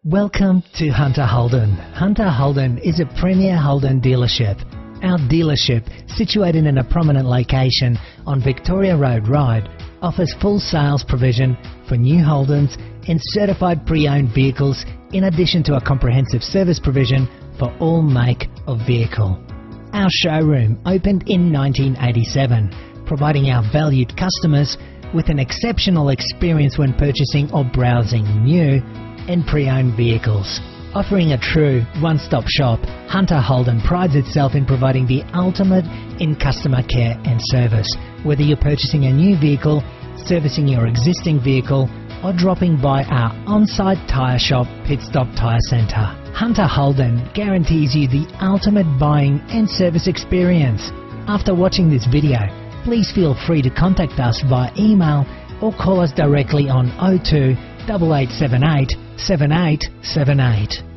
Welcome to Hunter Holden. Hunter Holden is a premier Holden dealership. Our dealership, situated in a prominent location on Victoria Road, Ryde, offers full sales provision for new Holdens and certified pre-owned vehicles, in addition to a comprehensive service provision for all make of vehicle. Our showroom opened in 1987, providing our valued customers with an exceptional experience when purchasing or browsing new and pre-owned vehicles. Offering a true one-stop shop, Hunter Holden prides itself in providing the ultimate in customer care and service. Whether you're purchasing a new vehicle, servicing your existing vehicle, or dropping by our on-site tyre shop, Pit Stop Tyre Centre, Hunter Holden guarantees you the ultimate buying and service experience. After watching this video, please feel free to contact us via email or call us directly on 02 8878 7878.